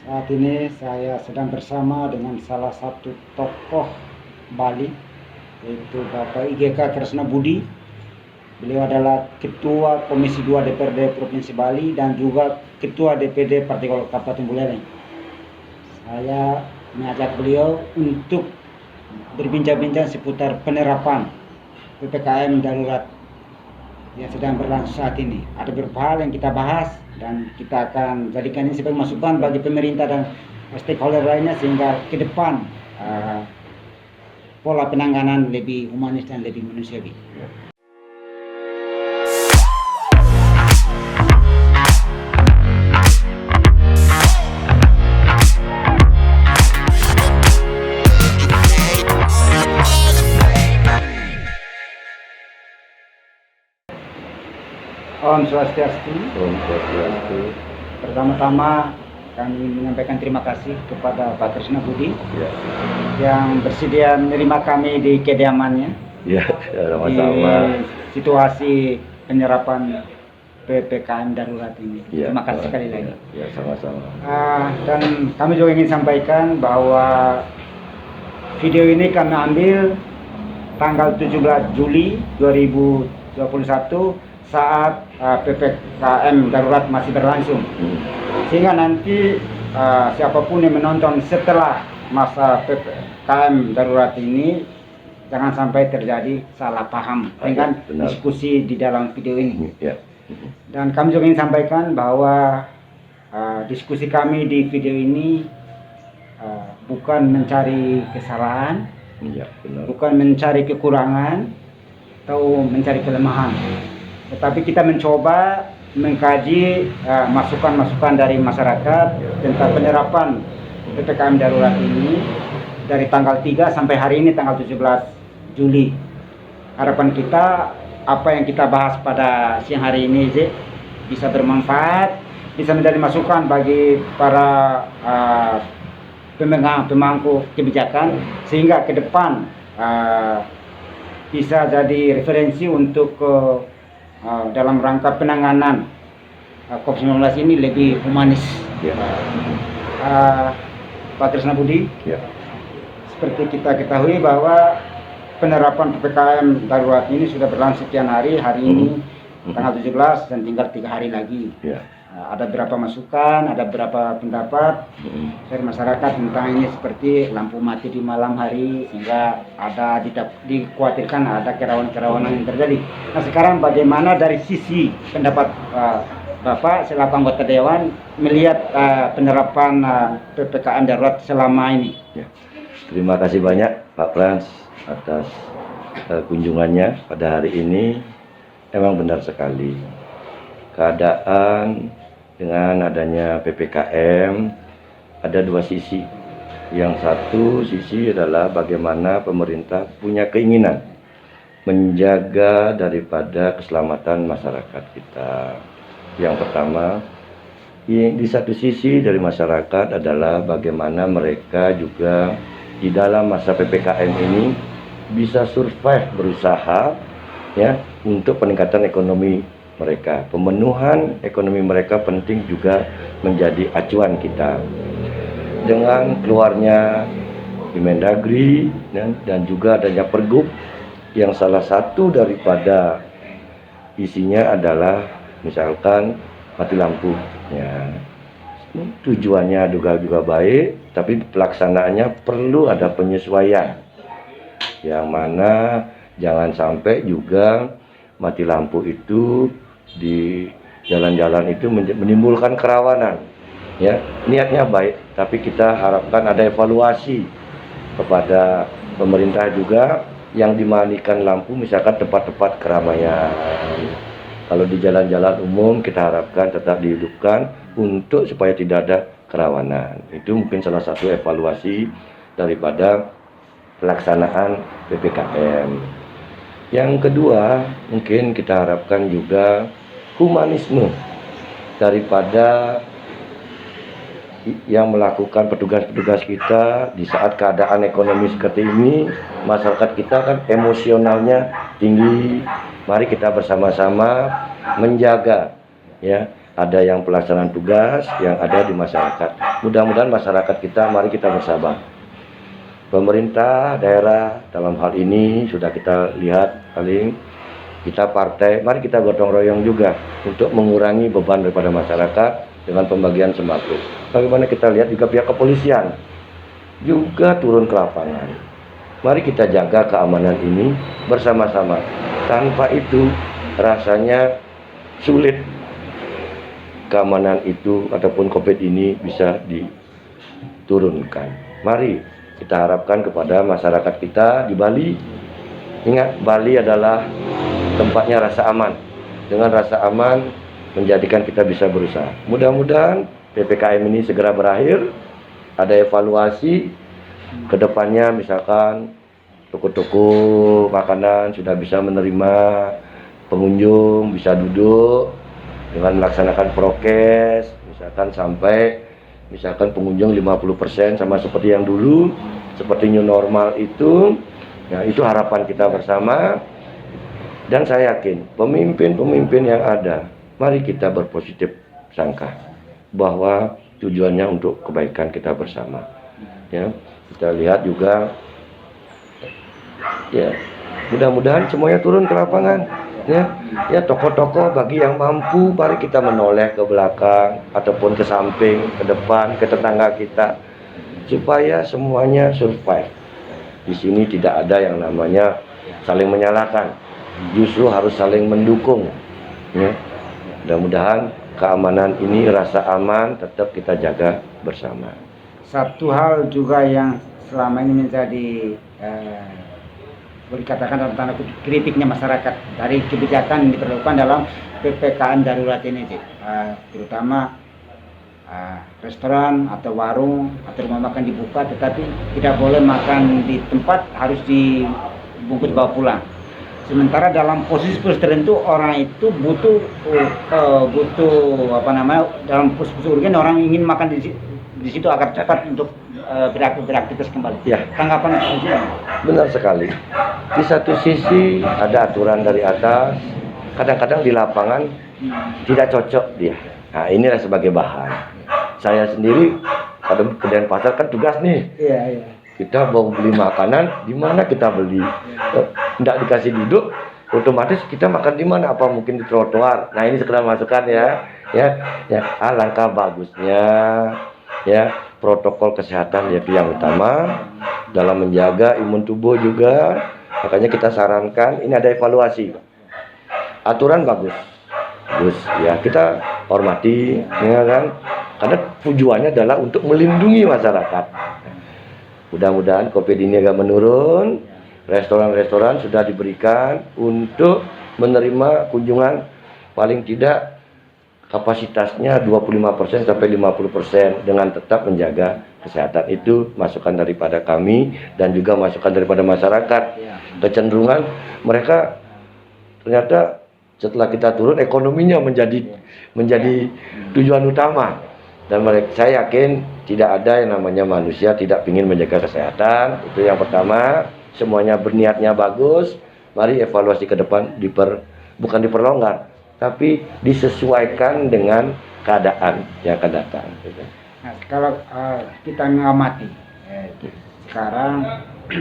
Saat ini saya sedang bersama dengan salah satu tokoh Bali, yaitu Bapak IGK Kresna Budi. Beliau adalah Ketua Komisi 2 DPRD Provinsi Bali dan juga Ketua DPD Partai Golkar Kabupaten Buleleng. Saya mengajak beliau untuk berbincang-bincang seputar penerapan PPKM darurat yang sedang berlangsung saat ini. Ada beberapa hal yang kita bahas dan kita akan jadikan ini sebagai masukan bagi pemerintah dan stakeholder lainnya sehingga ke depan pola penanganan lebih humanis dan lebih manusiawi. Om Swastiastu. Om Swastiastu. Pertama-tama kami menyampaikan terima kasih kepada Pak Kresna Budi yang bersedia menerima kami di kediamannya. Ya, sama-sama. Di situasi penyerapan PPKM darurat ini. Ya, terima kasih sekali lagi. Ya, sama-sama. Dan kami juga ingin sampaikan bahwa video ini kami ambil tanggal 17 Juli 2021 saat PPKM darurat masih berlangsung, sehingga nanti siapapun yang menonton setelah masa PPKM darurat ini jangan sampai terjadi salah paham dengan diskusi di dalam video ini. Dan kami juga ingin sampaikan bahwa diskusi kami di video ini bukan mencari kesalahan, bukan mencari kekurangan atau mencari kelemahan, tetapi kita mencoba mengkaji masukan-masukan dari masyarakat tentang penerapan PPKM darurat ini dari tanggal 3 sampai hari ini tanggal 17 Juli. Harapan kita apa yang kita bahas pada siang hari ini bisa bermanfaat, bisa menjadi masukan bagi para pemangku kebijakan sehingga ke depan bisa jadi referensi untuk dalam rangka penanganan COVID-19 ini lebih humanis. Pak Kresna Budi, seperti kita ketahui bahwa penerapan PPKM darurat ini sudah berlangsung sekian hari ini tanggal 17 dan tinggal 3 hari lagi. Ada beberapa masukan, ada beberapa pendapat dari masyarakat tentang ini, seperti lampu mati di malam hari sehingga ada dikhawatirkan ada kerawanan yang terjadi. Nah, sekarang bagaimana dari sisi pendapat Bapak selaku anggota Dewan melihat penerapan PPKM darurat selama ini? Terima kasih banyak Pak Frans atas kunjungannya pada hari ini. Memang benar sekali, keadaan dengan adanya PPKM ada dua sisi. Yang satu sisi adalah bagaimana pemerintah punya keinginan menjaga daripada keselamatan masyarakat kita. Yang pertama, di satu sisi dari masyarakat adalah bagaimana mereka juga di dalam masa PPKM ini bisa survive, berusaha untuk peningkatan ekonomi mereka. Pemenuhan ekonomi mereka penting juga menjadi acuan kita. Dengan keluarnya Mendagri dan juga adanya Pergub yang salah satu daripada isinya adalah misalkan mati lampu. Tujuannya juga baik, tapi pelaksanaannya perlu ada penyesuaian. Yang mana jangan sampai juga mati lampu itu di jalan-jalan itu menimbulkan kerawanan. Niatnya baik, tapi kita harapkan ada evaluasi kepada pemerintah juga yang dimatikan lampu, misalkan tempat-tempat keramaian. Kalau di jalan-jalan umum kita harapkan tetap dihidupkan untuk supaya tidak ada kerawanan. Itu mungkin salah satu evaluasi daripada pelaksanaan PPKM. Yang kedua, mungkin kita harapkan juga humanisme daripada yang melakukan petugas-petugas kita di saat keadaan ekonomi seperti ini. Masyarakat kita kan emosionalnya tinggi. Mari kita bersama-sama menjaga ada yang pelaksanaan tugas, yang ada di masyarakat. Mudah-mudahan masyarakat kita, mari kita bersabar. Pemerintah daerah dalam hal ini sudah kita lihat paling kita partai, mari kita gotong royong juga untuk mengurangi beban daripada masyarakat dengan pembagian sembako. Bagaimana kita lihat juga pihak kepolisian juga turun ke lapangan. Mari kita jaga keamanan ini bersama-sama. Tanpa itu rasanya sulit keamanan itu ataupun COVID ini bisa diturunkan. Mari kita harapkan kepada masyarakat kita di Bali. Ingat, Bali adalah tempatnya rasa aman. Dengan rasa aman menjadikan kita bisa berusaha. Mudah-mudahan PPKM ini segera berakhir. Ada evaluasi ke depannya, misalkan toko-toko makanan sudah bisa menerima pengunjung, bisa duduk dengan melaksanakan prokes, misalkan sampai pengunjung 50% sama seperti yang dulu, seperti new normal itu. Ya, itu harapan kita bersama. Dan saya yakin pemimpin-pemimpin yang ada, mari kita berpositif sangka bahwa tujuannya untuk kebaikan kita bersama. Ya, kita lihat juga, ya, mudah-mudahan semuanya turun ke lapangan. Ya, tokoh-tokoh bagi yang mampu, mari kita menoleh ke belakang ataupun ke samping, ke depan, ke tetangga kita, supaya semuanya survive. Di sini tidak ada yang namanya saling menyalahkan, justru harus saling mendukung. Ya, mudah-mudahan keamanan ini, rasa aman tetap kita jaga bersama. Satu hal juga yang selama ini menjadi boleh dikatakan dalam tanda kutip kritiknya masyarakat dari kebijakan yang diperlakukan dalam PPKM darurat ini, terutama restoran atau warung atau rumah makan dibuka, tetapi tidak boleh makan di tempat, harus dibungkus bawa pulang. Sementara dalam posisi tertentu orang itu butuh dalam posisi urgen, orang ingin makan di situ agar cepat untuk beraktivitas kembali. Ya. Tanggapan Benar sekali. Di satu sisi ada aturan dari atas, kadang-kadang di lapangan tidak cocok dia. Nah, inilah sebagai bahan. Saya sendiri pada pedagang pasar kan tugas nih. Iya. Kita mau beli makanan, di mana kita beli? Tidak dikasih duduk, otomatis kita makan di mana? Apa mungkin di trotoar? Nah, ini sekedar masukan ya. Alangkah bagusnya ya, protokol kesehatan yaitu yang utama dalam menjaga imun tubuh juga. Makanya kita sarankan ini ada evaluasi. Aturan bagus ya, kita hormati ya kan, karena tujuannya adalah untuk melindungi masyarakat. Mudah-mudahan COVID ini agak menurun. Restoran-restoran sudah diberikan untuk menerima kunjungan paling tidak kapasitasnya 25% sampai 50% dengan tetap menjaga kesehatan. Itu masukan daripada kami dan juga masukan daripada masyarakat. Kecenderungan mereka ternyata setelah kita turun ekonominya menjadi tujuan utama. Dan saya yakin tidak ada yang namanya manusia tidak ingin menjaga kesehatan. Itu yang pertama. Semuanya berniatnya bagus. Mari evaluasi ke depan bukan diperlonggar, tapi disesuaikan dengan keadaan yang akan datang. Nah, kalau kita mengamati sekarang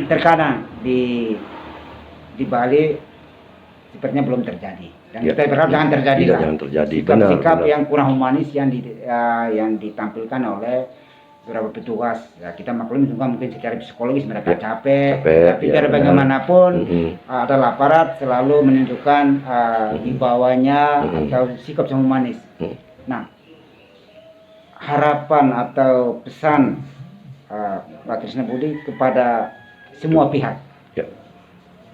terkadang di Bali sepertinya belum terjadi, dan kita berharap jangan terjadi. Jangan terjadi. Sikap yang kurang humanis yang ditampilkan oleh beberapa petugas. Ya, kita maklum juga mungkin secara psikologis mereka capek, tapi biar bagaimanapun adalah aparat selalu menunjukkan hibawanya atau sikap yang humanis. Nah, harapan atau pesan Pak Krisna Budi kepada semua pihak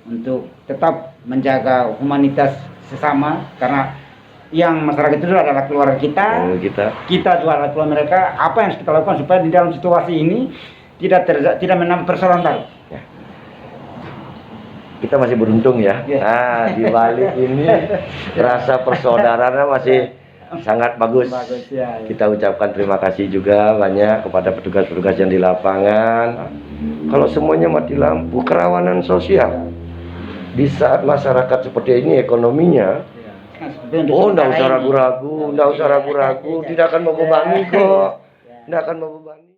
untuk tetap menjaga humanitas sesama, karena yang masyarakat itu adalah keluarga kita juga adalah keluarga mereka. Apa yang harus kita lakukan supaya di dalam situasi ini tidak menambah persoalan baru? Kita masih beruntung ya. Nah, di Bali ini rasa persaudaraannya masih sangat bagus. Kita ucapkan terima kasih juga banyak kepada petugas-petugas yang di lapangan. Kalau semuanya mati lampu, kerawanan sosial di saat masyarakat seperti ini ekonominya Tapi untuk Oh, nggak sementara usah ini- ragu-ragu, nggak usah ragu-ragu, tidak akan membebani kok, nggak akan membebani.